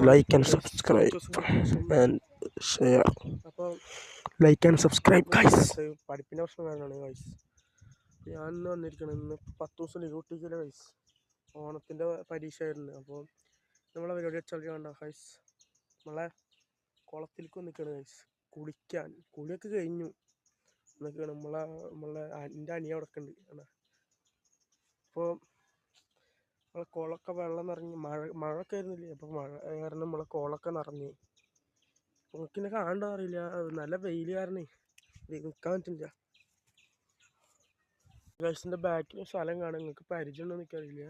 like and subscribe and share. Like and subscribe guys. പഠിപ്പിൻ്റെ പ്രശ്നം കാരണമാണ് guys. ഞാൻ ഇന്ന് വന്നിരിക്കണം. ഇന്ന് 10 ദിവസം ലീവ് കിട്ടിയില്ല ഗൈസ്. ഓണത്തിൻ്റെ പരീക്ഷ ആയിരുന്നു. അപ്പോൾ നമ്മളെ പരിപാടി വെച്ചാൽ വേണ്ട ഗൈസ്. നമ്മളെ കുളത്തിലേക്ക് വന്നിരിക്കുകയാണ് ഗൈസ്. കുളിയൊക്കെ കഴിഞ്ഞു എന്നൊക്കെയാണ് എൻ്റെ അനിയ അവിടെ ഒക്കെ ഉണ്ട്. അപ്പോൾ നമ്മളെ കുളമൊക്കെ വെള്ളം നിറഞ്ഞ് മഴയൊക്കെ ആയിരുന്നില്ലേ. അപ്പോൾ മഴ കാരണം നമ്മളെ കുളമൊക്കെ നിറഞ്ഞ്. നമുക്കിന്നെ കാണണ്ട അറിയില്ല, നല്ല വെയിൽ കാരണം നിൽക്കാൻ പറ്റില്ല. ഗൈസിൻ്റെ ബാക്കിൽ സ്ഥലം കാണാൻ നിങ്ങൾക്ക് പരിചയമുണ്ടോ എന്ന് എനിക്കറിയില്ല.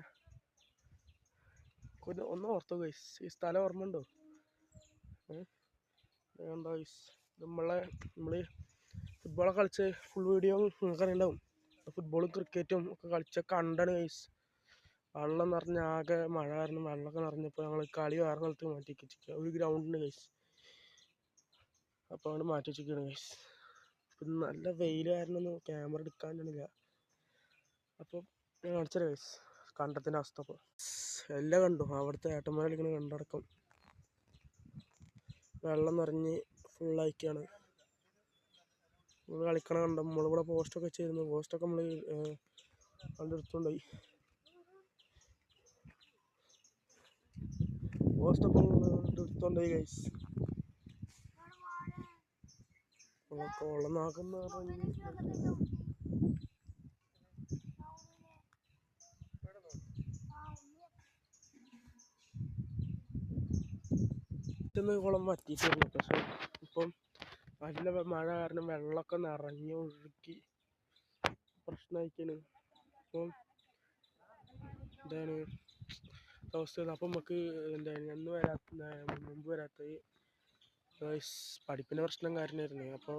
ഒന്ന് ഓർത്തോ ഗൈസ്, ഈ സ്ഥലം ഓർമ്മ ഉണ്ടോ? കണ്ടോ ഗൈസ്, നമ്മൾ ഫുട്ബോളൊക്കെ കളിച്ച് ഫുൾ വീഡിയോ നിങ്ങൾക്ക് അറിയണ്ടാവും. ഫുട്ബോളും ക്രിക്കറ്റും ഒക്കെ കളിച്ച കണ്ടാണ് ഗൈസ്. വെള്ളം നിറഞ്ഞ ആകെ മഴ കാരണം വെള്ളമൊക്കെ നിറഞ്ഞപ്പോൾ ഞങ്ങൾ കളി വേറെ സ്ഥലത്ത് മാറ്റി വെച്ചിരിക്കുക. ഒരു ഗ്രൗണ്ടുണ്ട് ഗൈസ്, അപ്പോൾ അവിടെ മാറ്റി വെച്ചിരിക്കുകയാണ് ഗൈസ്. ഇപ്പം നല്ല വെയിൽ കാരണം ഒന്നും ക്യാമറ എടുക്കാൻ പറ്റണില്ല. അപ്പോൾ ഞാൻ കാണിച്ചത് ഗൈസ് കണ്ടത്തിൻ്റെ അവസ്ഥ. അപ്പോൾ എല്ലാം കണ്ടു, അവിടുത്തെ ഏട്ടന്മാരെ കളിക്കുന്ന കണ്ടടക്കം വെള്ളം നിറഞ്ഞ് ഫുള്ളായിക്കാണ്. നമ്മൾ കളിക്കണം കണ്ടോ. നമ്മളിവിടെ പോസ്റ്റൊക്കെ വെച്ചിരുന്നു. പോസ്റ്റൊക്കെ നമ്മൾ കണ്ടെടുത്തുകൊണ്ടായി. പോസ്റ്റൊക്കെ എടുത്തുകൊണ്ടായി ഗൈസ്. കൊള്ളനാക്കെന്ന് പറഞ്ഞ് കുളം വറ്റിച്ചിരുന്നു. പക്ഷെ ഇപ്പം നല്ല മഴ കാരണം വെള്ളമൊക്കെ നിറഞ്ഞ് ഒഴുകി പ്രശ്നമായിക്കാണ്. അപ്പം എന്താണ് അവസ്ഥ. അപ്പം നമുക്ക് എന്താണ് മുമ്പ് വരാത്ത പഠിപ്പിൻ്റെ പ്രശ്നം കാരണമായിരുന്നു. അപ്പോൾ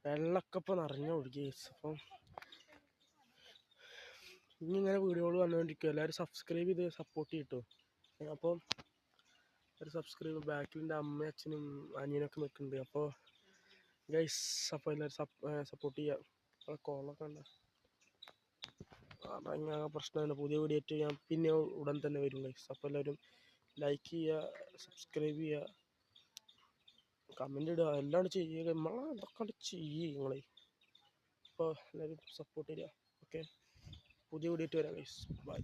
വെള്ളമൊക്കെ ഇപ്പോൾ നിറഞ്ഞ് ഒഴുകി. അപ്പം ഇനി ഇങ്ങനെ വീഡിയോകൾ വന്നുകൊണ്ടിരിക്കും. എല്ലാവരും സബ്സ്ക്രൈബ് ചെയ്ത് സപ്പോർട്ട് ചെയ്യട്ടോ. അപ്പോൾ ഒരു സബ്സ്ക്രൈബ് ബാക്കിൽ എൻ്റെ അമ്മയും അച്ഛനും അനിയനൊക്കെ നിൽക്കുന്നുണ്ട്. അപ്പോൾ ഗൈസ്, അപ്പോൾ എല്ലാവരും സപ്പോർട്ട് ചെയ്യുക. അപ്പോൾ കോളൊക്കെ ഉണ്ട്, അങ്ങനെ പ്രശ്നമാണ്. പുതിയ വീഡിയോ ആയിട്ട് ഞാൻ പിന്നെ ഉടൻ തന്നെ വരും ഗൈസ്. അപ്പോൾ എല്ലാവരും ലൈക്ക് ചെയ്യുക, സബ്സ്ക്രൈബ് ചെയ്യുക, കമൻ്റ് ഇടുക, എല്ലാം ചെയ്യുക. ഇതൊക്കെ ചെയ്യുക നിങ്ങളെ. അപ്പോൾ എല്ലാവരും സപ്പോർട്ട് ചെയ്യുക. ഓക്കെ, പുതിയ വീഡിയോ ആയിട്ട് വരാം ഗൈസ്. ബൈ.